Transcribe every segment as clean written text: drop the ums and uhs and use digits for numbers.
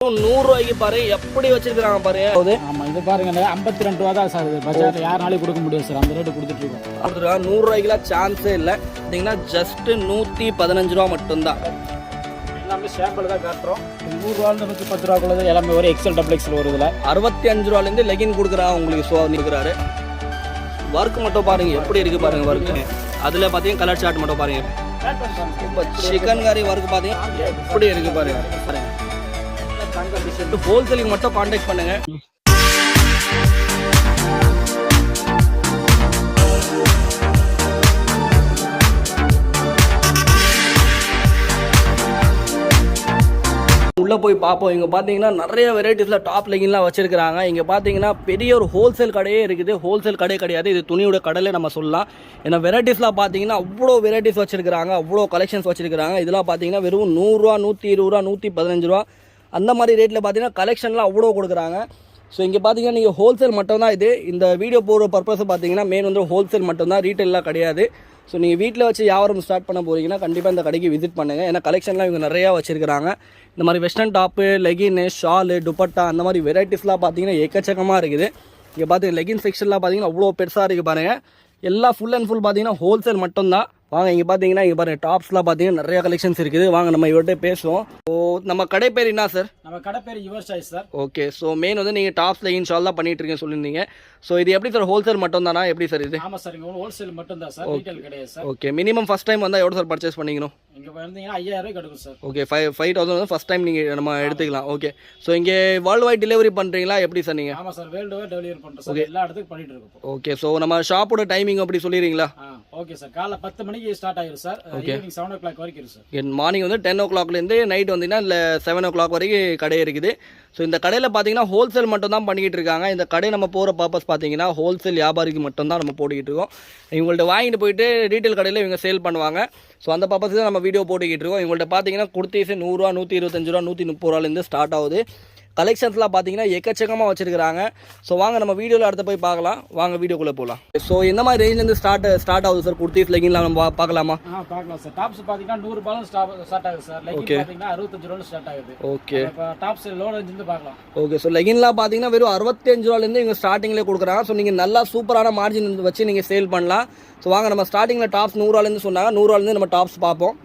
வெறும் 100 ரூபாய்க்கு பாருங்க எப்படி வச்சிருக்காங்க பாருங்க. ஆமா இது பாருங்க 52 ரூபா தான் சார். இது பட்ஜெட் யாராலையும் கொடுக்க முடியாது சார், அந்த ரேட்டு கொடுத்துட்டு இருக்கோம். அப்படின்னா 100 ரூபாய்க்குலாம் சான்ஸே இல்லை. பார்த்தீங்கன்னா ஜஸ்ட் 115 ரூபா மட்டும்தான். எல்லாமே சாம்பிள் தான் காட்டுறோம். 100 ரூபாயிலிருந்து 110 ரூபாக்குள்ளது எல்லாமே ஒரு எக்ஸல் டபுள் எக்ஸல் வருதுல. 65 ரூபாயிலேருந்து லெகின் கொடுக்குறாங்க உங்களுக்கு. ஷோ கொடுக்குறாரு. ஒர்க் மட்டும் பாருங்க எப்படி இருக்கு பாருங்க ஒர்க்கு. அதில் பார்த்தீங்கன்னா கலர் சார்ட் மட்டும் பாருங்க. இப்போ சிக்கன் கறி ஒர்க் பார்த்தீங்கன்னா எப்படி இருக்கு பாருங்க. ஹோல்சேலுக்கு மட்டும் கான்டாக்ட் பண்ணுங்க. உள்ளே போய் பார்ப்போம். இங்கே பார்த்தீங்கன்னா நிறைய வெரைட்டிஸில் டாப் லெகின்லாம் வச்சுருக்காங்க. இங்கே பார்த்தீங்கன்னா பெரிய ஒரு ஹோல்சேல் கடையே இருக்குது. ஹோல்சேல் கடை கிடையாது, இது துணியோட கடையிலே நம்ம சொல்லலாம். ஏன்னா வெரைட்டிஸ்லாம் பார்த்தீங்கன்னா அவ்வளோ வெரைட்டிஸ் வச்சுருக்காங்க, அவ்வளோ கலெக்ஷன்ஸ் வச்சுருக்காங்க. இதெல்லாம் பார்த்தீங்கன்னா வெறும் 100 ரூபா, 120 ரூபா, 115 ரூபா அந்த மாதிரி ரேட்டில் பார்த்தீங்கன்னா கலெக்ஷன்லாம் அவ்வளோ கொடுக்குறாங்க. ஸோ இங்கே பார்த்தீங்கன்னா நீங்கள் ஹோல்சேல் மட்டும்தான் இது. இந்த வீடியோ போகிற பர்பஸ் பார்த்தீங்கன்னா மெயின் வந்து ஹோல்சேல் மட்டும்தான், ரீட்டெயிலாம் கிடையாது. ஸோ நீங்கள் வீட்டில் வச்சு வியாபாரம் ஸ்டார்ட் பண்ண போகிறீங்கன்னா கண்டிப்பாக இந்த கடைக்கு விசிட் பண்ணுங்கள். ஏன்னா கலெக்ஷன்லாம் இவங்க நிறையா வச்சுருக்காங்க. இந்த மாதிரி வெஸ்டர்ன் டாப்பு, லெகின்னு, ஷாலு, துப்பட்டா அந்த மாதிரி வெரைட்டிஸ்லாம் பார்த்தீங்கன்னா எக்கச்சக்கமாக இருக்குது. இங்கே பார்த்தீங்கன்னா லெகின் செக்ஷன்லாம் பார்த்தீங்கன்னா அவ்வளோ பெருசாக இருக்குது பாருங்கள். எல்லாம் ஃபுல் அண்ட் ஃபுல் பார்த்தீங்கன்னா ஹோல்சேல் மட்டும்தான். வாங்க இங்கே பார்த்தீங்கன்னா இங்கே பாருங்கள் டாப்ஸ்லாம் பார்த்தீங்கன்னா நிறைய கலெக்ஷன்ஸ் இருக்குது. வாங்க நம்ம இவர்கிட்ட பேசுவோம். ஸோ நம்ம கடை பேர் என்ன சார்? நம்ம கடை பேர் your choice sir. Okay. So main வந்து நீங்கள் டாப்ஸ் லெகின் ஷால் தான் பண்ணிட்டு இருக்கீங்க சொல்லியிருந்தீங்க. ஸோ இது எப்படி சார் ஹோல்சேல் மட்டும் தானா எப்படி சார் இது? ஆமாம் சார், இங்கே ஹோல்சேல் மட்டும் தான் சார், ரீட்டெயில் கிடையாது sir. Okay. Minimum first time வந்தால் எவ்வளோ சார் பர்ச்சேஸ் பண்ணிக்கணும்? இங்கே வந்தீங்கன்னா 5000 கிடைக்கும் சார். ஓகே. 5,000 வந்து ஃபஸ்ட் டைம் நீங்கள் நம்ம எடுத்துக்கலாம். ஓகே. ஸோ இங்கே வேர்ல்டு வைட் டெலிவரி பண்ணுறீங்களா எப்படி சார் நீங்கள்? ஆமாம் சார், வேர்ல்டு வைட் டெலிவரி பண்ணுறோம் சார். எல்லா இடத்துக்கும் பண்ணிட்டு இருக்கோம். ஓகே. ஸோ நம்ம ஷாப்போட டைமிங் அப்படி சொல்லிடுறீங்களா? ஓகே சார், காலைல 10 மணிக்கு ஸ்டார்ட் ஆகிடும் சார், ஈவினிங் 7 o'clock வரைக்கும் இருக்கு சார். மார்னிங் வந்து 10 o'clockலேருந்து நைட் வந்தீங்கன்னா இல்லை 7 o'clock வரைக்கும் கடை இருக்குது. ஸோ இந்த கடையில் பார்த்தீங்கன்னா ஹோல்சேல் மட்டும் தான் பண்ணிக்கிட்டு இருக்காங்க. இந்த கடை நம்ம போகிற பர்பஸ் பார்த்தீங்கன்னா ஹோல்சேல் வியாபாரிக்கு மட்டும் தான் நம்ம போட்டுக்கிட்டு இருக்கோம். இவங்கள்ட்ட வாங்கிட்டு போயிட்டு ரீட்டெயில் கடையில் இவங்க சேல் பண்ணுவாங்க. ஸோ அந்த பர்பஸ் தான் நம்ம வீடியோ போட்டுக்கிட்டு இருக்கோம். இவங்கள்ட்ட பார்த்தீங்கன்னா குர்த்திஸ் 100 ரூபா, 125 ரூபா, 130 ரூபாலேருந்து ஸ்டார்ட் ஆகுது. கலெக்ஷன்ஸ்லாம் பார்த்தீங்கன்னா எக்கச்சக்கமாக வச்சிருக்காங்க. ஸோ வாங்க நம்ம வீடியோவில் அடுத்த போய் பார்க்கலாம். வாங்க வீடியோக்குள்ளே போகலாம். ஸோ எந்த மாதிரி ரேஞ்சிலேருந்து ஸ்டார்ட் ஆகுது சார் குர்த்திஸ் லெகின்லாம் நம்ம பார்க்கலாமா? பார்க்கலாம் சார். டாப்ஸ் பார்த்தீங்கன்னா 100 ரூபாயும் ஸ்டார்ட் ஆகுது சார். லெகின் பார்த்தீங்கன்னா 65 ரூபாயும் ஸ்டார்ட் ஆகுது. ஓகே. இப்போ டாப்ஸ் லோ ரேஞ்சிலேருந்து பார்க்கலாம். ஓகே. ஸோ லெகின்லாம் பார்த்தீங்கன்னா வெறும் 65 ரூபாலேருந்து இவங்க ஸ்டார்டிங்லேயே கொடுக்குறாங்க. ஸோ நீங்கள் நல்லா சூப்பரான மார்ஜின் வச்சு நீங்கள் சேல் பண்ணலாம். ஸோ வாங்க நம்ம ஸ்டார்டிங்கில் டாப்ஸ் 100 ரூபாலேருந்து சொன்னாங்க. 100 ரூபாலேருந்து நம்ம டாப்ஸ் பார்ப்போம்.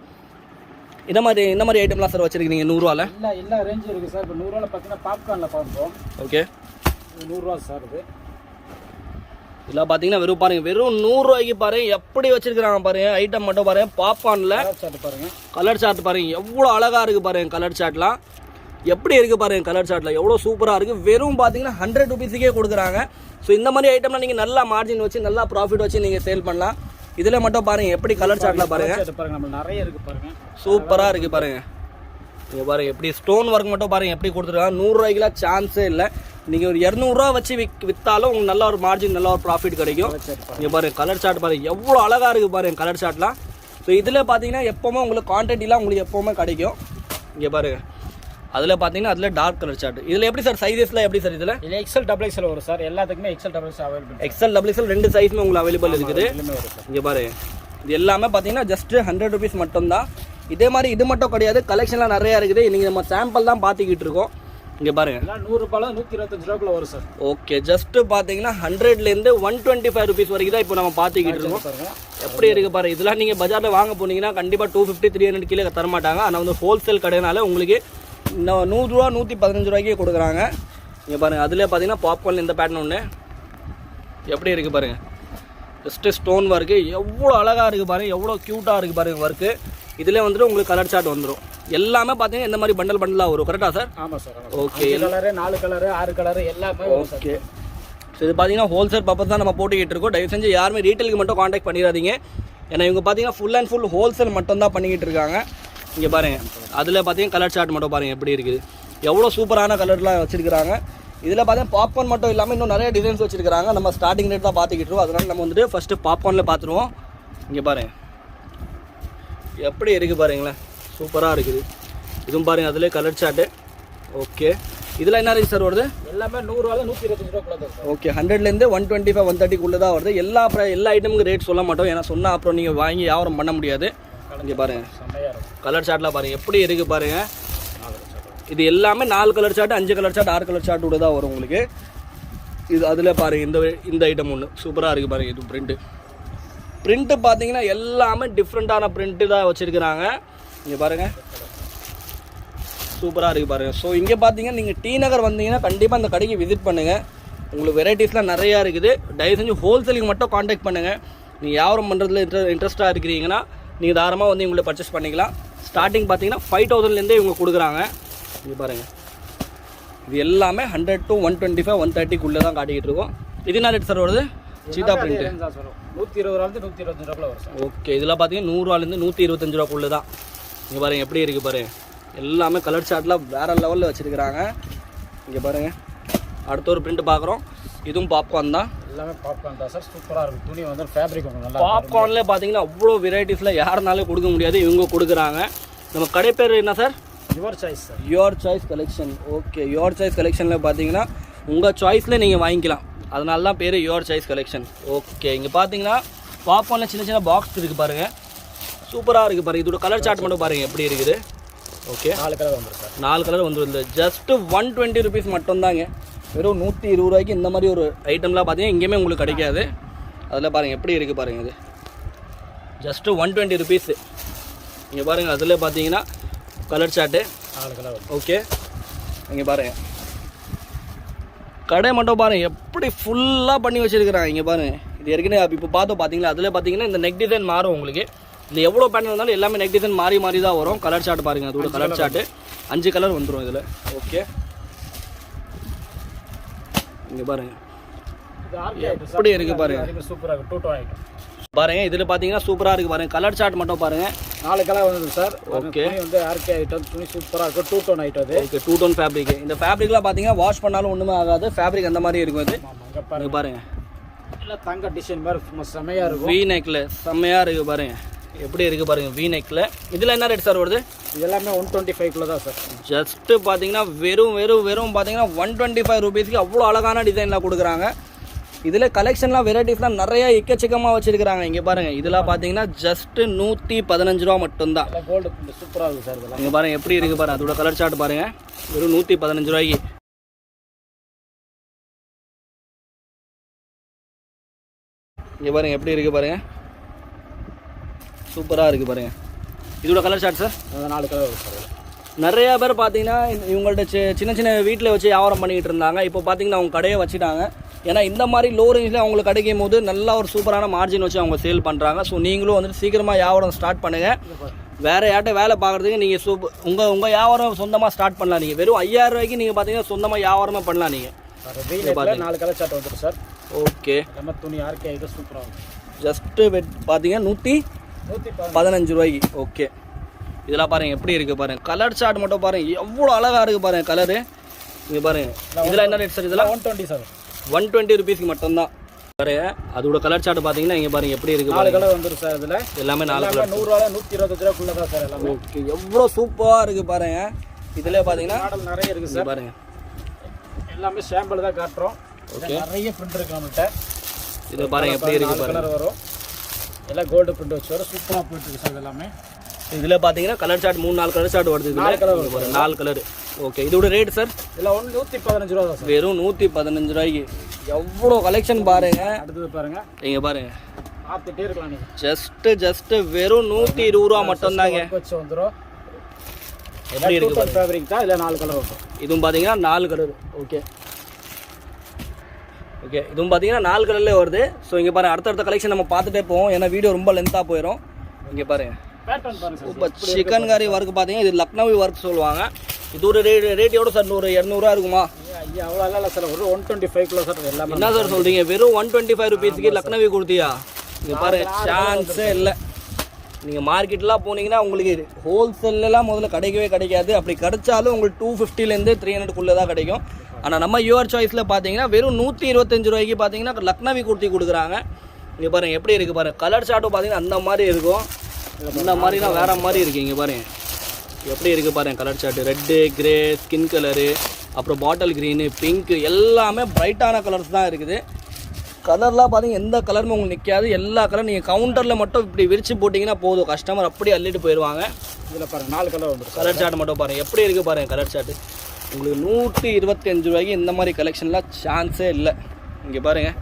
இந்த மாதிரி ஐட்டம்லாம் சார் வச்சிருக்கீங்க 100 ரூபால? எல்லா ரேஞ்சும் இருக்குது சார். இப்போ 100 ரூபாயில் பார்த்தீங்கன்னா பாப்கார்னில் பார்ப்போம். ஓகே. 100 ரூபா சார். இது இதெல்லாம் பார்த்தீங்கன்னா வெறும் பாருங்கள், வெறும் 100 ரூபாய்க்கு பாருங்கள் எப்படி வச்சிருக்கிறாங்க பாருங்க. ஐட்டம் மட்டும் பாருங்கள். பாப்கார்னில் பாருங்கள், கலர் சார்ட் பாருங்கள் எவ்வளோ அழகாக இருக்குது பாருங்கள். கலர் சார்ட்லாம் எப்படி இருக்குது பாருங்கள். கலர் சார்ட்டில் எவ்வளோ சூப்பராக இருக்குது. வெறும் பார்த்தீங்கன்னா 100 ரூபீஸுக்கே கொடுக்குறாங்க. ஸோ இந்த மாதிரி ஐட்டம்லாம் நீங்கள் நல்லா மார்ஜின் வச்சு நல்லா ப்ராஃபிட் வச்சு நீங்கள் சேல் பண்ணலாம். இதில் மட்டும் பாருங்கள் எப்படி கலர் சார்ட்டில் பாருங்கள் நம்ம நிறைய இருக்குது பாருங்கள். சூப்பராக இருக்குது பாருங்கள். நீங்கள் பாருங்கள் எப்படி ஸ்டோன் ஒர்க் மட்டும் பாருங்கள் எப்படி கொடுத்துருக்காங்க. 100 ரூபாய்க்குலாம் சான்ஸே இல்லை. நீங்கள் ஒரு 200 ரூபா வச்சு விற்றாலும் உங்களுக்கு நல்ல ஒரு மார்ஜின் நல்ல ஒரு ப்ராஃபிட் கிடைக்கும். நீங்கள் பாருங்கள் கலர் சார்ட் பாருங்கள் எவ்வளோ அழகாக இருக்குது பாருங்கள் கலர் சார்ட்லாம். ஸோ இதில் பார்த்தீங்கன்னா எப்போவுமே உங்களுக்கு குவான்டிட்டிலாம் உங்களுக்கு எப்போவுமே கிடைக்கும். இங்கே பாருங்கள் அதில் பார்த்தீங்கன்னா அதில் டார்க் கலர் சார்ட். இதில் எப்படி சார் சைஸஸ்லாம் எப்படி சார்? இதில் எக்ஸல் டபுள் எக்ஸல் வரும் சார். எல்லாத்துக்குமே XL double XL available. XL double XL 2 சைஸுமே உங்களுக்கு அவைலபிள் இருக்குது. இங்கே பாருங்க இது எல்லாமே பார்த்தீங்கன்னா ஜஸ்ட் 100 ரூபீஸ் மட்டும்தான். இதே மாதிரி இது மட்டும் கிடையாது, கலெக்ஷன்லாம் நிறையா இருக்குது. நீங்கள் நம்ம சாம்பிள் தான் பார்த்துக்கிட்டு இருக்கோம். இங்கே பாருங்க 100 ரூபாயில் 125 ரூபாய்க்குள்ள வரும் சார். ஓகே. ஜஸ்ட் பார்த்தீங்கன்னா 100லேருந்து 125 ரூபீஸ் வரைக்கும் தான் இப்போ நம்ம பார்த்துக்கிட்டு இருக்கோம். எப்படி இருக்குது பாருங்கள். இதெல்லாம் நீங்கள் பஜாரில் வாங்க போனீங்கன்னா கண்டிப்பாக 250 300 கீழே தரமாட்டாங்க. ஆனால் வந்து ஹோல்சேல் கடைனால உங்களுக்கு 100 ரூபா 115 ரூபாய்க்கே கொடுக்குறாங்க. இங்கே பாருங்கள் அதில் பார்த்தீங்கன்னா பாப்கார்ன் இந்த பேட்டர்ன் ஒன்று எப்படி இருக்குது பாருங்கள். ஜஸ்ட்டு ஸ்டோன் ஒர்க்கு எவ்வளோ அழகாக இருக்குது பாருங்கள், எவ்வளோ க்யூட்டாக இருக்குது பாருங்கள் ஒர்க்கு. இதில் வந்துட்டு உங்களுக்கு கலர் சார்ட் வந்துடும். எல்லாமே பார்த்தீங்கன்னா இந்த மாதிரி பண்டலாக வரும். கரெக்டாக சார்? ஆமாம் sir. Okay. Colour 4 colour 6 colour எல்லாமே. ஓகே. ஸோ இது பார்த்தீங்கன்னா ஹோல்சேல் பர்பஸ் தான் நம்ம போட்டுக்கிட்டு இருக்கோம். தயவு செஞ்சு யாருமே ரீட்டெயிலுக்கு மட்டும் காண்டாக்ட் பண்ணிடாதீங்க. ஏன்னா இவங்க பார்த்தீங்கன்னா ஃபுல் அண்ட் ஃபுல் ஹோல்சேல் மட்டும் தான் பண்ணிக்கிட்டு இருக்காங்க. இங்கே பாருங்கள் அதில் பார்த்தீங்கன்னா கலர் சார்ட் மட்டும் பாருங்கள் எப்படி இருக்குது. எவ்வளோ சூப்பரான கலர்லாம் வச்சுருக்கிறாங்க. இதில் பார்த்தீங்கன்னா பாப்கார்ன் மட்டும் இல்லாமல் இன்னும் நிறைய டிசைன்ஸ் வச்சுருக்காங்க. நம்ம ஸ்டார்டிங் ரேட் தான் பார்த்துக்கிட்டு இருக்கோம். அதனால் நம்ம வந்துட்டு ஃபஸ்ட்டு பாப்கார்னில் பார்த்துருவோம். இங்கே பாருங்கள் எப்படி இருக்குது பாருங்களேன், சூப்பராக இருக்குது. இதுவும் பாருங்கள் அதிலே கலர் சார்ட்டு. ஓகே. இதில் என்ன ரேஞ்ச் சார் வருது? எல்லாமே 100 ரூபாயில் 125 ரூபாய்க்குள்ள தான் சார். ஓகே. 100லேருந்து 125 130க்குள்ளே தான் வருது. எல்லா ஐட்டமுக்கு ரேட் சொல்ல மாட்டோம். ஏன்னா சொன்னால் அப்புறம் நீங்கள் வாங்கி வியாபாரம் பண்ண முடியாது. இங்கே பாருங்கள் கலர் சார்ட்லாம் பாருங்கள் எப்படி இருக்குது பாருங்கள். இது எல்லாமே 4 colour chart, 5 colour chart, 6 colour சார்ட்டோட தான் வரும் உங்களுக்கு. இது அதில் பாருங்கள், இந்த ஐட்டம் ஒன்று சூப்பராக இருக்குது பாருங்கள். இது பிரிண்ட்டு பார்த்தீங்கன்னா எல்லாமே டிஃப்ரெண்ட்டான பிரிண்ட்டு தான் வச்சுருக்கிறாங்க. இங்கே பாருங்கள், சூப்பராக இருக்குது பாருங்கள். ஸோ இங்கே பார்த்தீங்கன்னா நீங்கள் டி நகர் வந்தீங்கன்னா கண்டிப்பாக இந்த கடைக்கு விசிட் பண்ணுங்கள். உங்களுக்கு வெரைட்டிஸ்லாம் நிறையா இருக்குது. தயவு செஞ்சு ஹோல்சேலுக்கு மட்டும் காண்டாக்ட் பண்ணுங்கள். நீங்கள் வியாபாரம் பண்ணுறதுல இன்ட்ரெஸ்ட்டாக இருக்கிறீங்கன்னா நீங்கள் தாராளமாக வந்து இவங்களை பர்ச்சேஸ் பண்ணிக்கலாம். ஸ்டார்டிங் பார்த்தீங்கன்னா 5000லேருந்தே இவங்க கொடுக்குறாங்க. இங்கே பாருங்கள், இது எல்லாமே 100 to 125, 130க்குள்ளே தான் காட்டிக்கிட்டு இருக்கோம். இது என்ன ரேட் சார் வருது? சீட்டா பிரிண்ட்டு 120 ரூபாய் வரும் சார். ஓகே, இதெல்லாம் பார்த்தீங்கன்னா 100 125 ரூபாக்குள்ளே தான். இங்கே பாருங்கள் எப்படி இருக்குது பாருங்கள். எல்லாமே கலர் சார்ட்லாம் வேறு லெவலில் வச்சுருக்கிறாங்க. இங்கே பாருங்கள், அடுத்த ஒரு பிரிண்ட் பார்க்குறோம். இதுவும் பாப்கார்ன் தான். எல்லாமே பாப்கார்ன் தான் சார். சூப்பராக இருக்கும். துணி வந்து ஃபேப்ரிக் நல்லா. பாப்கார்ன்லேயே பார்த்தீங்கன்னா அவ்வளோ வெரைட்டிஸில் யாருனாலும் கொடுக்க முடியாது, இவங்க கொடுக்குறாங்க. நம்ம கடை பேர் என்ன sir? Your choice sir. Your choice collection. Okay, your choice கலெக்ஷனில் பார்த்தீங்கன்னா உங்கள் சாய்ஸில் நீங்கள் வாங்கிக்கலாம். அதனால தான் பேர் யுவர் சாய்ஸ் கலெக்ஷன். ஓகே, இங்கே பார்த்தீங்கன்னா பாப்கார்னில் சின்ன சின்ன பாக்ஸ் இருக்குது பாருங்கள். சூப்பராக இருக்குது பாருங்கள். இதோட கலர் சார்ட் மட்டும் பாருங்கள் எப்படி இருக்குது. ஓகே, 4 கலர் வந்துடும் சார். 4 கலர் வந்துடுது. ஜஸ்ட்டு 120 rupees மட்டும்தாங்க. வெறும் 120 ரூபாய்க்கு இந்த மாதிரி ஒரு ஐட்டம்லாம் பார்த்தீங்கன்னா எங்கேயுமே உங்களுக்கு கிடைக்காது. அதில் பாருங்கள் எப்படி இருக்குது பாருங்கள். இது ஜஸ்ட்டு 120 rupees. இங்கே பாருங்கள், அதில் பார்த்தீங்கன்னா கலர் சார்ட்டு 4 கலர். ஓகே, இங்கே பாருங்கள், கடை மட்டும் பாருங்கள் எப்படி ஃபுல்லாக பண்ணி வச்சுருக்கிறாங்க. இங்கே பாருங்கள், இது ஏற்கனவே இப்போ பார்த்தீங்களா, அதில் பார்த்தீங்கன்னா இந்த நெக் டிசைன் மாறும் உங்களுக்கு. இது எவ்வளோ பேண்ட் இருந்தாலும் எல்லாமே நெக் டிசைன் மாறி தான் வரும். கலர் சார்ட் பாருங்கள், அதோட கலர் சார்ட்டு 5 கலர் வந்துடும் இதில். ஓகே, இங்கே பாருங்கள் எப்படி இருக்குது பாருங்கள். சூப்பராக இருக்கும். 2 டோன் ஐட்டம் பாருங்கள். இதில் பார்த்தீங்கன்னா சூப்பராக இருக்குது பாருங்கள். கலர் சார்ட் மட்டும் பாருங்கள். 4 கலர் வந்துடும் சார். ஓகே, வந்து ஆர்கே ஐட்டம் துணி சூப்பராக இருக்கும். 2 டோன் ஐட்டம் அது. Okay, 2 tone fabric. இந்த ஃபேப்ரிக்லாம் பார்த்தீங்கன்னா வாஷ் பண்ணாலும் ஒன்றுமே ஆகாது. ஃபேப்ரிக் அந்த மாதிரி இருக்கும். இது இங்கே பாருங்கள், இல்லை தங்க டிசைன் மாதிரி செம்மையாக இருக்கும். வி நெக்கில் செம்மையாக இருக்குது பாருங்கள். எப்படி இருக்குது பாருங்கள் வி நெக்கில். இதில் என்ன ரேட் சார் வருது? இது எல்லாமே 125 தான் சார். ஜஸ்ட்டு பார்த்தீங்கன்னா வெறும் பார்த்தீங்கன்னா 125 rupeesக்கு அவ்வளோ அழகான டிசைன்லாம் கொடுக்குறாங்க. இதில் கலெக்ஷன்லாம் வெரைட்டிஸ்லாம் நிறையா எக்கச்சக்கமாக வச்சுருக்கிறாங்க. இங்கே பாருங்கள், இதெல்லாம் பார்த்தீங்கன்னா ஜஸ்ட்டு 115 ரூபா மட்டும்தான். கோல்டு சூப்பராக இருக்குது சார். இதெல்லாம் இங்கே பாருங்கள் எப்படி இருக்குது பாருங்கள். அதோட கலர் சார்ட் பாருங்கள், வெறும் 115 ரூபாய்க்கு. இங்கே பாருங்கள் எப்படி இருக்குது பாருங்கள், சூப்பராக இருக்குது பாருங்கள். இதோட கலர் சார்ட் சார் 4 கலர் வரும் சார். நிறையா பேர் பார்த்தீங்கன்னா இவங்கள்ட்ட சின்ன வீட்டில் வச்சு வியாபாரம் பண்ணிக்கிட்டு இருந்தாங்க. இப்போ பார்த்தீங்கன்னா அவங்க கடையை வச்சுட்டாங்க. ஏன்னா இந்த மாதிரி லோ ரேஞ்சில் அவங்களுக்கு கிடைக்கும் போது நல்லா ஒரு சூப்பரான மார்ஜின் வச்சு அவங்க சேல் பண்ணுறாங்க. ஸோ நீங்களும் வந்துட்டு சீக்கிரமாக வியாபாரம் ஸ்டார்ட் பண்ணுங்கள். வேறு யார்கிட்ட வேலை பார்க்குறதுக்கு நீங்கள் உங்கள் வியாபாரம் சொந்தமாக ஸ்டார்ட் பண்ணலாம். நீங்கள் வெறும் 5000 ரூபாய்க்கு நீங்கள் பார்த்தீங்கன்னா சொந்தமாக வியாபாரமே பண்ணலாம். நீங்கள் 4 கலர் சார்ட் வந்துடும் சார். ஓகே, நம்ம துணி ஆர்கே ஐட்டம் சூப்பராக இருக்கும். ஜஸ்ட்டு பார்த்தீங்கன்னா 115 ரூபாய்க்கு. ஓகே, இதெல்லாம் பாருங்கள் எப்படி இருக்குது பாருங்கள். கலர் சார்ட் மட்டும் பாருங்கள் எவ்வளோ அழகாக இருக்குது பாருங்கள் கலரு. இங்கே பாருங்கள், இதெல்லாம் என்ன ரேட் சார்? இதெல்லாம் 120 சார். 120 rupeesக்கு மட்டும்தான். அதோட கலர் சார்ட் பார்த்தீங்கன்னா இங்கே பாருங்கள் எப்படி இருக்குது. 4 கலர் வந்துடும் சார். இதில் எல்லாமே 4 கலர். 100 ரூபா 125 ரூபாக்குள்ள தான் சார் எல்லாமே. ஓகே, எவ்வளோ சூப்பராக இருக்குது பாருங்கள். இதில் பார்த்தீங்கன்னா மாடல் நிறைய இருக்குது சார். பாருங்கள், எல்லாமே சாம்பிள் தான் காட்டுறோம். ஓகே, நிறைய பிரிண்ட் இருக்குது நம்மள்கிட்ட. இது பாருங்கள் எப்படி இருக்குது பாருங்கள். கலர் வரும். எல்லாம் கோல்டு பிரிண்ட் வச்சு வரும். சூப்பராக போயிட்டு இருக்கு சார் எல்லாமே. இதில் பார்த்தீங்கன்னா கலர் சார்ட் 3-4 கலர் சார்ட் வருது. 4 கலர் வரும். 4 கலர். ஓகே, இதோட ரேட் சார்? இதெல்லாம் 115 ரூபா தான் சார். வெறும் 115 ரூபாய்க்கு எவ்வளோ கலெக்ஷன் பாருங்கள். அடுத்தது பாருங்கள், இங்கே பாருங்கள், பார்த்துட்டே இருக்கலாம் நீங்கள். ஜஸ்ட்டு வெறும் 120 ரூபா மட்டும்தாங்க. வச்சு வந்துடும். எப்படி இருக்குது ஃபேப்ரிக் தான். இல்லை 4 கலர் வந்துடும். இதுவும் பார்த்தீங்கன்னா 4 கலர். ஓகே, இதுவும் பார்த்தீங்கன்னா 4 கலர்லேயே வருது. ஸோ இங்கே பாருங்கள், அடுத்தடுத்த கலெக்ஷன் நம்ம பார்த்துட்டே போவோம். ஏன்னா வீடியோ ரொம்ப லென்த்தாக போயிடும். இங்கே பாருங்கள், பேட்டர்ன் பாருங்கள். இப்போ சிக்கன் கறி ஒர்க் பார்த்தீங்கன்னா இது லக்னவி ஒர்க் சொல்லுவாங்க. இது ஒரு ரேட் எவ்வளோ சார்? 100-200 இருக்குமா? ஐயா அவ்வளோ இல்லை சார். ஒரு 125 சார் எல்லாமே. என்ன சார் சொல்கிறீங்க? வெறும் 125 rupeesக்கு லக்னவி கொடுத்தியா? இங்கே பாருங்கள், சான்ஸே இல்லை. நீங்கள் மார்க்கெட்லாம் போனீங்கன்னா உங்களுக்கு ஹோல்சேல்லாம் முதல்ல கிடைக்காது. அப்படி கிடைச்சாலும் உங்களுக்கு 250லேருந்து 300க்குள்ளே தான் கிடைக்கும். ஆனால் நம்ம யுவர் சாய்ஸில் பார்த்தீங்கன்னா வெறும் 125 ரூபாய்க்கு பார்த்தீங்கன்னா லக்னவி குர்த்தி கொடுக்குறாங்க. இங்கே பாருங்கள் எப்படி இருக்குது பாருங்கள். கலர் சார்ட்டும் பார்த்தீங்கன்னா அந்த மாதிரி இருக்கும். இந்த மாதிரிலாம் வேறு மாதிரி இருக்குது. இங்கே பாருங்கள் எப்படி இருக்குது பாருங்கள் colour chart. Red, grey, skin colour, அப்புறம் பாட்டில் க்ரீனு, பிங்க்கு எல்லாமே பிரைட்டான கலர்ஸ் தான் இருக்குது. கலர்லாம் பார்த்தீங்கன்னா எந்த கலருமே உங்களுக்கு நிற்காது. எல்லா கலரும் நீங்கள் கவுண்டரில் மட்டும் இப்படி விரித்து போட்டிங்கன்னா போதும், கஸ்டமர் அப்படியே அள்ளிட்டு போயிடுவாங்க. இதில் பாருங்கள் 4 கலர் வந்துடும். கலர் சார்ட் மட்டும் பாருங்கள் எப்படி இருக்குது பாருங்கள். கலர் சார்ட்டு உங்களுக்கு 125 ரூபாய்க்கு இந்த மாதிரி கலெக்ஷன்லாம் சான்ஸே இல்லை. இங்கே பாருங்கள்.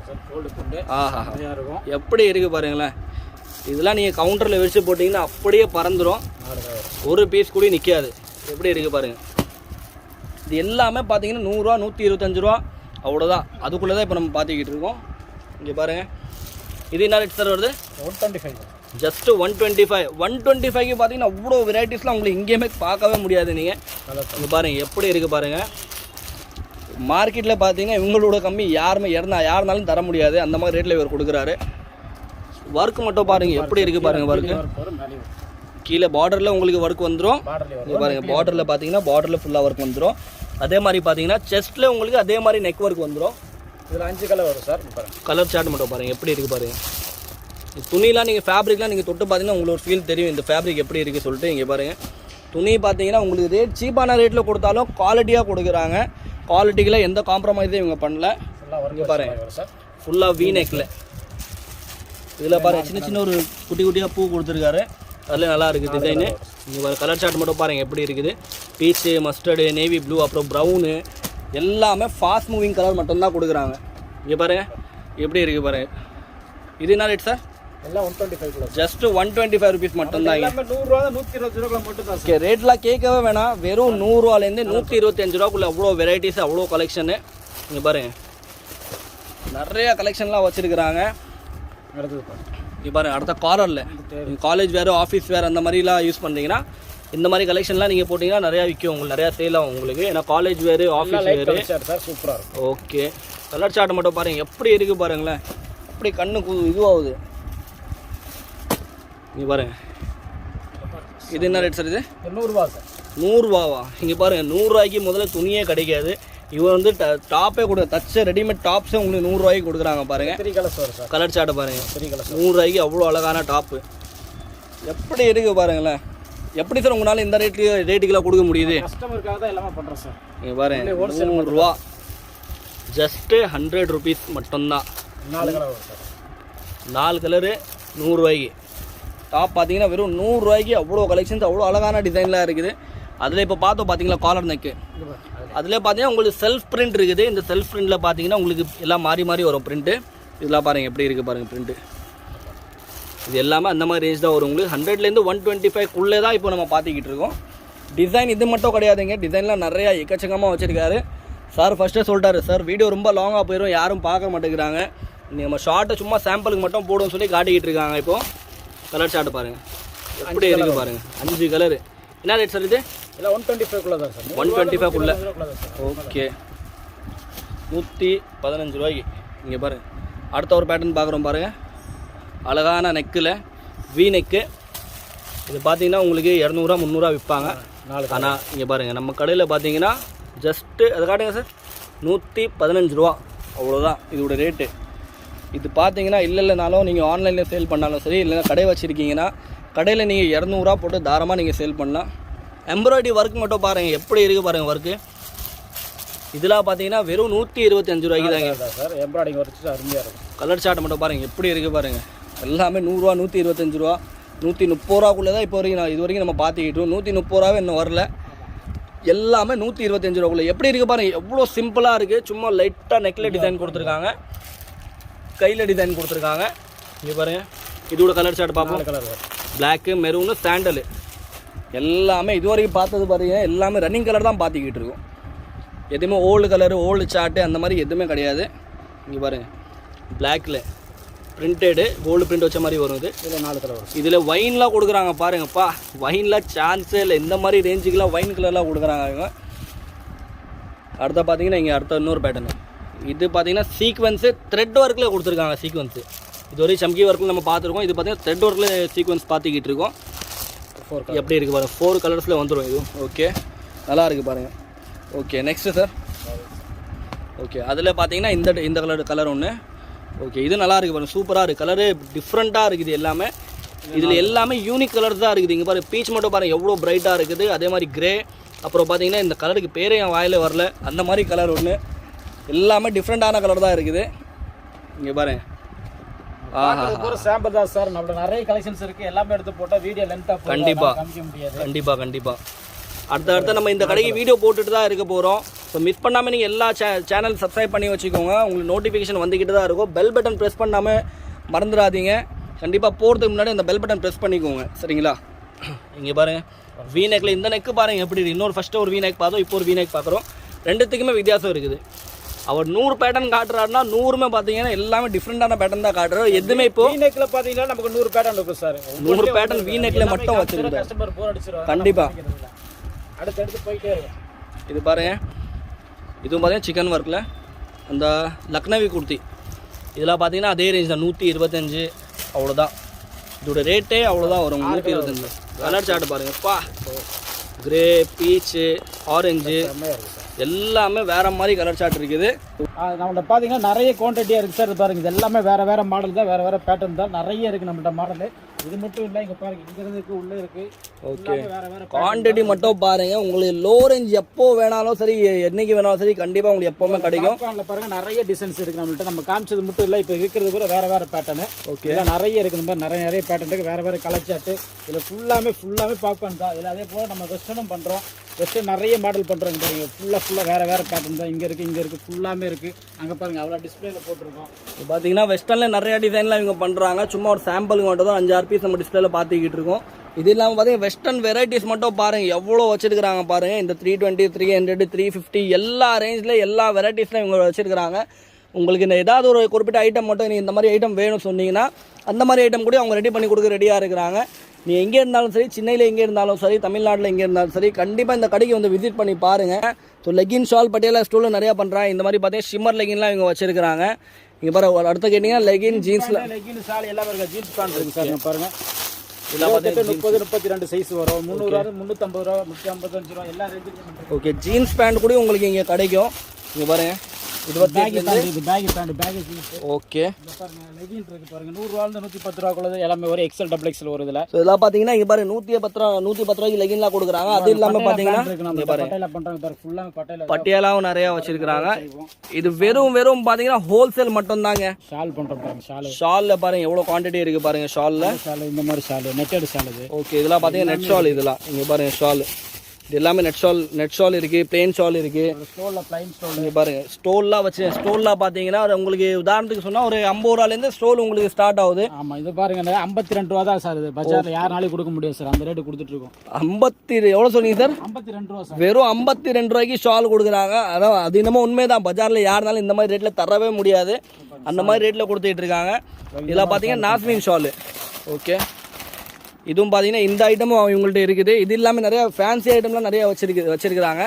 ஆஹா இருக்கும். எப்படி இருக்குது பாருங்களேன். இதெல்லாம் நீங்கள் கவுண்டரில் வச்சு போட்டிங்கன்னா அப்படியே பறந்துடும். ஒரு பீஸ் கூட நிற்காது. எப்படி இருக்குது பாருங்கள். இது எல்லாமே பார்த்தீங்கன்னா 100 ரூபா 125 ரூபா அவ்வளோதான். அதுக்குள்ளே தான் இப்போ நம்ம பார்த்துக்கிட்டு இருக்கோம். இங்கே பாருங்கள். இது என்ன ரேட் சார் வருது? 125. ஜஸ்ட்டு 125. 125க்கு பார்த்தீங்கன்னா அவ்வளோ வெரைட்டிஸ்லாம் உங்களுக்கு எங்கேயுமே பார்க்கவே முடியாது. நீங்கள் இங்கே பாருங்கள் எப்படி இருக்குது பாருங்கள். மார்க்கெட்டில் பார்த்தீங்கன்னா இவங்களோட கம்மி யாருனாலும் தர முடியாது. அந்த மாதிரி ரேட்டில் இவர் கொடுக்குறாரு. ஒர்க் மட்டும் பாருங்கள் எப்படி இருக்குது பாருங்கள். ஒர்க்கு கீழே பார்டரில் உங்களுக்கு ஒர்க் வந்துடும். இங்கே பாருங்கள். பார்டரில் பார்த்தீங்கன்னா பார்டரில் ஃபுல்லாக ஒர்க் வந்துடும். அதே மாதிரி பார்த்தீங்கன்னா செஸ்ட்டில் உங்களுக்கு அதே மாதிரி நெக் ஒர்க் வந்துடும். இதில் 5 கலர் வரும் சார். கலர் சார்ட் மட்டும் பாருங்கள் எப்படி இருக்குது பாருங்கள். துணிலாம் நீங்கள் ஃபேப்ரிக்லாம் நீங்கள் தொட்டு பார்த்தீங்கன்னா உங்களுக்கு ஒரு ஃபீல் தெரியும் இந்த ஃபேப்ரிக் எப்படி இருக்குது சொல்லிட்டு. இங்கே பாருங்கள். துணி பார்த்தீங்கன்னா உங்களுக்கு ரேட் சீப்பான ரேட்டில் கொடுத்தாலும் குவாலிட்டியாக கொடுக்குறாங்க. குவாலிட்டியில் எந்த காம்ப்ரமைஸும் இவங்க பண்ணல. இங்கே பாருங்கள். ஃபுல்லாக வீ நெக்கில் இதில் பாருங்கள் சின்ன சின்ன ஒரு குட்டி குட்டியாக பூ கொடுத்துருக்காரு. அதில் நல்லா இருக்குது டிசைனு. இங்கே கலர் சார்ட் மட்டும் பாருங்கள் எப்படி இருக்குது. பீச்சு, மஸ்டர்டு, நேவி ப்ளூ, அப்புறம் ப்ரௌனு எல்லாமே ஃபாஸ்ட் மூவிங் கலர் மட்டும்தான் கொடுக்குறாங்க. இங்கே பாருங்கள் எப்படி இருக்குது பாருங்கள். இது என்ன ரேட் சார்? எல்லாம் 125. ஜஸ்ட் 125 ருபீஸ் மட்டும்தான். 100 ரூபா 120 ரூபா மட்டும் தான். ஓகே ரேட்லாம் கேட்கவே வேணாம். வெறும் 100 ரூபாலேருந்து 125 ரூபாக்குள்ளே அவ்வளோ வெரைட்டிஸ் அவ்வளோ கலெக்ஷனு. இங்கே பாருங்கள் நிறைய கலெக்ஷன்லாம் வச்சுருக்குறாங்க. இங்கே பாருங்கள். அடுத்த காலரில் காலேஜ் வேறு ஆஃபீஸ் வேறு அந்த மாதிரிலாம் யூஸ் பண்ணுறீங்கன்னா இந்த மாதிரி கலெக்ஷன்லாம் நீங்கள் போட்டிங்கன்னா நிறையா விற்கும். உங்களுக்கு நிறையா சேல் ஆகும் உங்களுக்கு. ஏன்னா காலேஜ் வேறு ஆஃபீஸ் வேறு. சூப்பராக இருக்கும். ஓகே கலர் சார்ட் மட்டும் பாருங்கள் எப்படி இருக்குது பாருங்களேன். அப்படி கண்ணுக்கு இதுவாகுது. இங்கே பாருங்கள். இது என்ன ரேட் சார்? இது 100 ரூபா சார். 100 ரூபாவா? இங்கே பாருங்கள் 100 ரூபாய்க்கு முதல்ல துணியே கிடைக்காது. இவன் வந்து டாப்பே கொடு தச்ச ரெடிமேட் டாப்ஸே உங்களுக்கு 100 ரூபாய்க்கு கொடுக்குறாங்க பாருங்கள். 3 கலர்ஸ் வரும் சார். கலர் சார்ட்டை பாருங்கள். 3 கலர்ஸ் 100 ரூபாய்க்கு அவ்வளோ அழகான டாப்பு எப்படி இருக்குது பாருங்களேன். எப்படி சார் உங்களால் இந்த ரேட்டுக்கெல்லாம் கொடுக்க முடியுது? கஸ்டமருக்காக தான் எல்லாமே பண்ணுறோம் சார். இங்கே பாருங்கள் 100 ரூபா ஜஸ்ட்டு 100 ருபீஸ் மட்டும்தான். 4 கலர் வரும் சார். 4 கலரு 100 ரூபாய்க்கு. டாப் பார்த்தீங்கன்னா வெறும் 100 ரூபாய்க்கு அவ்வளோ கலெக்ஷன்ஸ் அவ்வளோ அழகான டிசைன்லாம் இருக்குது. அதில் இப்போ பார்த்தோம் பார்த்தீங்களா காலர் நெக்கு. அதில் பார்த்தீங்கன்னா உங்களுக்கு செல்ஃப் பிரிண்ட் இருக்குது. இந்த செல்ஃப் பிரிண்டில் பார்த்தீங்கன்னா உங்களுக்கு எல்லாம் மாறி மாறி வரும் பிரிண்ட்டு. இதெல்லாம் பாருங்கள் எப்படி இருக்குது பாருங்கள் பிரிண்ட்டு. இது எல்லாமே அந்த மாதிரி ரேஞ்ச் தான் வரும் உங்களுக்கு. 100லேருந்து 125க்குள்ளே தான் இப்போ நம்ம பார்த்துக்கிட்டு இருக்கோம். டிசைன் இது மட்டும் கிடையாதுங்க. டிசைன்லாம் நிறையா எக்கச்சக்கமாக வச்சுருக்காரு சார். ஃபஸ்ட்டே சொல்லிட்டாரு சார் வீடியோ ரொம்ப லாங்காக போயிடும் யாரும் பார்க்க மாட்டேங்கிறாங்க. நம்ம ஷார்ட்டை சும்மா சாம்பிளுக்கு மட்டும் போடுவோம்னு சொல்லி காட்டிக்கிட்டு இருக்காங்க. இப்போது கலர் ஷார்ட் பாருங்கள் எப்படி இருக்குது பாருங்கள். 5 கலரு. என்ன ரேட் சார் இது? இல்லை 125குள்ளே தான் சார். 125குள்ளே. ஓகே 115 ரூபாய்க்கு. இங்கே பாருங்கள். அடுத்த ஒரு பேட்டர்ன் பார்க்குறோம் பாருங்கள். அழகான நெக்கில் வி நெக்கு. இது பார்த்தீங்கன்னா உங்களுக்கு 200 300 விற்பாங்க. ஆனால் இங்கே பாருங்கள் நம்ம கடையில் பார்த்தீங்கன்னா ஜஸ்ட்டு அதை காட்டுங்க சார் 115 ரூபா அவ்வளோதான் இதோட ரேட்டு. இது பார்த்தீங்கன்னா இல்லைனாலும் நீங்கள் ஆன்லைனில் சேல் பண்ணாலும் சரி, இல்லைன்னா கடை வச்சுருக்கீங்கன்னா கடையில் நீங்கள் 200 போட்டு தாராளமாக நீங்கள் சேல் பண்ணலாம். எம்ப்ராய்டரி ஒர்க் மட்டும் பாருங்கள் எப்படி இருக்குது பாருங்கள் ஒர்க்கு. இதெல்லாம் பார்த்தீங்கன்னா வெறும் 125 ரூபாய்க்கு தாங்க சார். எம்ப்ராய்டரி ஒர்க் அருமையாக இருக்கும். கலர் சார்ட் மட்டும் பாருங்கள் எப்படி இருக்குது பாருங்கள். எல்லாமே 100 ரூபா 125 ரூபா 130 ரூபாக்குள்ளே தான் இப்போ வரைக்கும் இது வரைக்கும் நம்ம பார்த்துக்கிட்டோம். 130 ரூபாவே இன்னும் வரல. எல்லாமே 125 ரூபாக்குள்ளே எப்படி இருக்குது பாருங்கள். எவ்வளோ சிம்பிளாக இருக்குது. சும்மா லைட்டாக நெக்கில் டிசைன் கொடுத்துருக்காங்க, கையில் டிசைன் கொடுத்துருக்காங்க. இங்கே பாருங்கள். இதோட கலர் சார்ட் பார்ப்போம். கலர் பிளாக்கு, மெரூனு, சாண்டலு எல்லாமே இது வரைக்கும் பார்த்தது பாருங்க. எல்லாமே ரன்னிங் கலர் தான் பார்த்துக்கிட்டு இருக்கோம். எதுவுமே ஓல்டு கலரு ஓல்டு சார்ட்டு அந்த மாதிரி எதுவுமே கிடையாது. இங்கே பாருங்கள் பிளாக்கில் பிரிண்டடு கோல்டு பிரிண்ட் வச்ச மாதிரி வரும். இது இதில் 4 கலர் வரும். இதில் வைன்லாம் கொடுக்குறாங்கப்பா பாருங்கப்பா. வைன்லாம் சான்ஸே இல்லை. இந்த மாதிரி ரேஞ்சுக்கெலாம் வைன் கலர்லாம் கொடுக்குறாங்க இவங்க. அடுத்த பார்த்தீங்கன்னா இங்கே அடுத்த இன்னொரு பேட்டர்னு. இது பார்த்தீங்கன்னா சீக்வன்ஸு த்ரெட் ஒர்க்கில் கொடுத்துருக்காங்க. சீக்வன்ஸு இதுவரை சம்கி ஒர்க்கில் நம்ம பார்த்துருக்கோம். இது பார்த்தீங்கன்னா த்ரெட் ஒர்க்கில் சீக்வன்ஸ் பார்த்துக்கிட்டு இருக்கோம். எப்படி இருக்குது பாருங்கள். 4 கலர்ஸில் வந்துடும் இது. ஓகே நல்லா இருக்குது பாருங்கள். Okay next sir. ஓகே அதில் பார்த்தீங்கன்னா இந்த கலர் ஒன்று. ஓகே இது நல்லா இருக்குது பாருங்கள். சூப்பராக இருக்குது. கலரு டிஃப்ரெண்ட்டாக இருக்குது எல்லாமே. இதில் எல்லாமே யூனிக் கலர்ஸ் தான் இருக்குது. இங்கே பாருங்கள் பீச் மட்டும் பாருங்கள் எவ்வளோ பிரைட்டாக இருக்குது. அதே மாதிரி கிரே, அப்புறம் பார்த்தீங்கன்னா இந்த கலருக்கு பேரே என் வாயில் வரல அந்த மாதிரி கலர் ஒன்று. எல்லாமே டிஃப்ரெண்ட்டான கலர் தான் இருக்குது. இங்கே பாருங்கள் ஒரு சாம்பிள் தான் சார். நம்மள நிறைய கலெக்ஷன்ஸ் இருக்கு. எல்லாமே எடுத்து போட்டா வீடியோ லென்த்தா போகும். கண்டிப்பா காமிக்க முடியாது. கண்டிப்பா அடுத்த நம்ம இந்த கடைக்கு வீடியோ போட்டுட்டு தான் இருக்க போகிறோம். ஸோ மிஸ் பண்ணாமல் நீங்கள் எல்லா சேனல் சப்ஸ்கிரைப் பண்ணி வச்சுக்கோங்க. உங்களுக்கு நோட்டிஃபிகேஷன் வந்துக்கிட்டு தான் இருக்கும். பெல் பட்டன் ப்ரெஸ் பண்ணாமல் மறந்துடாதீங்க. கண்டிப்பாக போகிறதுக்கு முன்னாடி அந்த பெல் பட்டன் ப்ரெஸ் பண்ணிக்கோங்க, சரிங்களா? இங்கே பாருங்கள், வீநெக்கில் இந்த நெக்கு பாருங்கள் எப்படி இருக்குது. இன்னொரு ஃபஸ்ட்டு ஒரு வீநெக் பார்த்தோம், இப்போ ஒரு வீநெக் பார்க்குறோம். ரெண்டுத்துக்குமே வித்தியாசம் இருக்குது. அவர் 100 பேட்டர்ன் காட்டுறாருன்னா 100மே பார்த்தீங்கன்னா எல்லாமே டிஃப்ரெண்டான பேட்டர்ன் தான் காட்டுறாரு. எதுவுமே இப்போ வீநெக்கில் பார்த்தீங்கன்னா நமக்கு 100 பேட்டர்ன் இருக்கும் சார். 100 பேட்டர்ன் வீநெக்கில் மட்டும் வச்சுருக்கோம். கஸ்டமர் போர் அடிச்சிருவாங்க. கண்டிப்பாக அடுத்து போயிட்டே இருக்கும். இது பாருங்கள், இதுவும் பார்த்தீங்கன்னா சிக்கன் ஒர்க்கில் அந்த லக்னவி குர்த்தி இதெல்லாம் பார்த்தீங்கன்னா அதே ரேஞ்ச் தான், 125 அவ்வளோதான். இதோட ரேட்டே அவ்வளோதான் வரும், 125. கலர் சார்ட் பாருங்கப்பா, கிரே, பீச்சு, ஆரஞ்சு எல்லாமே வேற மாதிரி கலர் சார்ட் இருக்குது. நம்மள்ட்ட பார்த்தீங்கன்னா நிறைய குவான்டிட்டியாக இருக்குது சார். பாருங்க, இது எல்லாமே வேறு மாடல் தான், வேறு பேட்டர்ன் தான் நிறைய இருக்குது நம்மள்ட்ட மாடலு. இது மட்டும் இல்லை, இங்கே பாருங்க, இங்கே இருக்கு, உள்ளே இருக்குது. ஓகே, குவான்டிட்டி மட்டும் பாருங்க. உங்களுக்கு லோ ரேஞ்ச் எப்போ வேணாலும் சரி, என்னைக்கு வேணாலும் சரி, கண்டிப்பாக உங்களுக்கு எப்போவுமே கிடைக்கும். பாருங்க, நிறைய டிசைன்ஸ் இருக்குது நம்மள்ட்ட. நம்ம காமிச்சது மட்டும் இல்லை, இப்போ இருக்கிறது கூட வேறு பேட்டர்னு. ஓகே, நிறைய இருக்குது. இந்த மாதிரி நிறைய பேட்டர்ன் இருக்குது, வேறு கலர் சார்ட்டு. இதில் ஃபுல்லாமே பாப்கார்ன் தான். இதில் அதே போல் நம்ம வெஸ்டர்னும் பண்ணுறோம். வெஸ்டர்ன் நிறைய மாடல் பண்ணுறோங்க பாருங்க. ஃபுல்லாக வேறு பேட்டர்ன் தான். இங்கே இருக்குது ஃபுல்லாமே இருக்குது. அங்கே பாருங்கள், அவ்வளோ டிஸ்பிளேல போட்டிருக்கோம். இப்போ பார்த்தீங்கன்னா வெஸ்டர்னில் நிறைய டிசைன்லாம் இவங்க பண்ணுறாங்க. சும்மா ஒரு சாம்பிளுக்கு மட்டும் தான் 5-6 பீஸ் நம்ம டிஸ்பிளேல பார்த்துக்கிட்டு இருக்கோம். இது இல்லாமல் பார்த்தீங்கன்னா வெஸ்டர்ன் வெரைட்டிஸ் மட்டும் பாருங்கள் எவ்வளோ வச்சுருக்காங்க பாருங்கள். இந்த 320, 300, 350 எல்லா ரேஞ்சில் எல்லா வெரைட்டிஸ்லாம் இவங்க வச்சுருக்காங்க. உங்களுக்கு இந்த ஏதாவது ஒரு குறிப்பிட்ட ஐட்டம் மட்டும் நீங்கள் இந்த மாதிரி ஐட்டம் வேணும்னு சொன்னீங்கன்னா அந்த மாதிரி ஐட்டம் கூட அவங்க ரெடி பண்ணி கொடுக்க ரெடியாக இருக்கிறாங்க. நீ எங்கே இருந்தாலும் சரி, சென்னையில் எங்கே இருந்தாலும் சரி, தமிழ்நாட்டில் எங்கே இருந்தாலும் சரி, கண்டிப்பாக இந்த கடைக்கு வந்து விசிட் பண்ணி பாருங்கள். ஸோ லெகின், ஷால், பட்டியாலா ஸ்டோலில் நிறையா பண்ணுறாங்க. இந்த மாதிரி பார்த்தீங்கன்னா ஷிம்மர் லெகின்லாம் இவங்க வச்சுருக்காங்க. இங்கே பாருங்கள், அடுத்த கேட்டிங்கன்னா லெகின், ஜீன்ஸில் லெகின், ஷால் எல்லாமே இருக்குது. ஜீன்ஸ் பேண்ட் இருக்குது சார். பாருங்கள், இதெல்லாம் பார்த்தீங்கன்னா 30, 32 சைஸ் வரும். 300, 350 ரூபா, 355 ரூபா எல்லா ரேஞ்சுக்கும். ஓகே, ஜீன்ஸ் பேண்ட் கூட உங்களுக்கு இங்கே கிடைக்கும். இங்கே பாருங்கள், இது பேக் ஜீன்ஸ். ஓகே, பாருங்க, லெகின் இருக்கு பாருங்க. 100 ரூபாயில இருந்து 110 ரூபாக்குள்ள எல்லாமே ஒரு எக்ஸல், டபுள் எக்ஸல் ஒரு இதுல. சோ இதெல்லாம் பாத்தீங்கன்னா இங்க பாருங்க 110 ரூபாய்க்கு லெகின்லாம் கொடுக்குறாங்க. அது இல்லாம பாத்தீங்கன்னா இங்க பாருங்க பட்டையில பண்றாங்க பாருங்க. ஃபுல்லா பட்டியாலாவும் நிறைய வச்சிருக்காங்க. இது வெறும் பாத்தீங்கன்னா ஹோல்சேல் மட்டும் தாங்க. ஷால் பண்றோம் பாருங்க. ஷால்ல பாருங்க எவ்வளவு குவாண்டிட்டி இருக்கு பாருங்க. ஷால்ல இந்த மாதிரி ஷால், நெட்டட் ஷால் இது. ஓகே, இதெல்லாம் பாத்தீங்கன்னா நெட் ஷால். இதெல்லாம் இங்க பாருங்க ஷால், இது எல்லாமே நெட் ஷால் இருக்கு, பிளேன் ஷால் இருக்கு. ஸ்டோல்ல பிளைன் ஸ்டோல் இங்க பாருங்க, ஸ்டோல்லாம் பாத்தீங்கன்னா உங்களுக்கு உதாரணத்துக்கு சொன்னா ஒரு 50 ரூபாயில இருந்து ஸ்டோல் உங்களுக்கு ஸ்டார்ட் ஆகுது. ஆமா, இது பாருங்க 52 ரூபா தான் சார். இது பஜார்ல யாராலையும் கொடுக்க முடியாது சார், அந்த ரேட் கொடுத்துட்டு இருக்கோம். 50 எவ்வளவு சொன்னீங்க சார்? 52 ரூபா சார். வெறும் 52 ரூபாய்க்கு ஷால் கொடுக்குறாங்க. அதான் அது என்னமோ உண்மைதான், பஜார்ல யாருனாலும் இந்த மாதிரி ரேட்ல தரவே முடியாது. அந்த மாதிரி ரேட்ல கொடுத்துட்டு இருக்காங்க. இதெல்லாம் பாத்தீங்கன்னா நாஸ்மின் ஷால். ஓகே, இதுவும் பார்த்தீங்கன்னா இந்த ஐட்டமும் இவங்கள்ட்ட இருக்குது. இது இல்லாமல் நிறைய ஃபேன்சி ஐட்டம்லாம் நிறைய வச்சிருக்காங்க.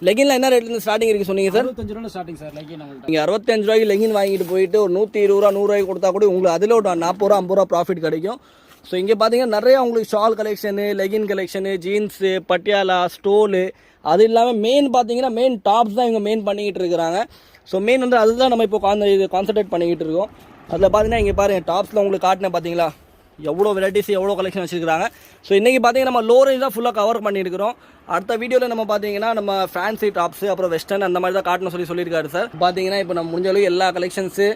லெகின்ல என்ன ரேட்லேருந்து ஸ்டார்டிங் இருக்குது சொன்னீங்க சார்? 65 ரூபா ஸ்டார்டிங் சார் லெகின். நீங்கள் 65 ரூபாய்க்கு லெகின் வாங்கிட்டு போயிட்டு ஒரு 120 ரூபா, 100 ரூபாய்க்கு கொடுத்தா கூட உங்களுக்கு அதில் ஒரு 40 ரூபா, 50 ரூபா ப்ராஃபிட் கிடைக்கும். ஸோ இங்கே பார்த்தீங்கன்னா நிறையா உங்களுக்கு shawl collection, legging collection, jeans, Patiala, stole, அது இல்லாமல் மெயின் பார்த்தீங்கன்னா மெயின் டாப்ஸ் தான் இவங்க மெயின் பண்ணிக்கிட்டு இருக்கிறாங்க. ஸோ மெயின் வந்து அதுதான் நம்ம இப்போ கான்சன்ட்ரேட் பண்ணிக்கிட்டு இருக்கோம். அதில் பார்த்தீங்கன்னா இங்கே பாருங்கள், டாப்ஸில் உங்களுக்கு காட்டினேன் பார்த்தீங்களா எவ்வளோ வெரைட்டிஸ், எவ்வளோ கலெக்ஷன் வச்சுருக்காங்க. ஸோ இன்றைக்கி பார்த்தீங்கன்னா நம்ம லோ ரேஞ்ச் தான் ஃபுல்லாக கவர் பண்ணியிருக்கிறோம். அடுத்த வீடியோவில் நம்ம பார்த்தீங்கன்னா நம்ம ஃபேன்சி டாப்ஸு, அப்புறம் வெஸ்டர்ன் அந்த மாதிரி தான் காட்டணும் சொல்லியிருக்காரு சார். பார்த்தீங்கன்னா இப்போ நம்ம முடிஞ்ச அளவுக்கு எல்லா கலெக்ஷன்ஸு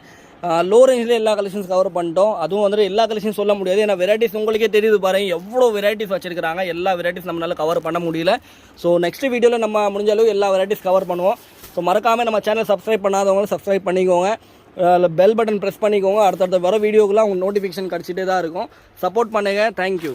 லோ ரேஞ்சில் எல்லா கலெக்ஷன்ஸ் கவர் பண்ணிட்டோம். அதுவும் வந்து எல்லா கலெக்ஷன் சொல்ல முடியாது, ஏன்னா வெரைட்டிஸ் உங்களுக்கே தெரியுது பாருங்கள் எவ்வளோ வெரைட்டிஸ் வச்சிருக்காங்க. எல்லா வெரைட்டிஸ் நம்மளால கவர் பண்ண முடியல. ஸோ நெக்ஸ்ட் வீடியோவில் நம்ம முடிஞ்ச அளவுக்கு எல்லா வெரைட்டிஸ் கவர் பண்ணுவோம். ஸோ மறக்காமல் நம்ம சேனல் சப்ஸ்கிரைப் பண்ணாதவங்களும் சப்ஸ்கிரைப் பண்ணிக்கோங்க. பெல் பட்டன் ப்ரெஸ் பண்ணிக்கோங்க. அடுத்தடுத்த வர வீடியோக்கெலாம் உங்களுக்கு நோட்டிஃபிகேஷன் கிடச்சிட்டே தான் இருக்கும். சப்போர்ட் பண்ணுங்கள். தேங்க்யூ.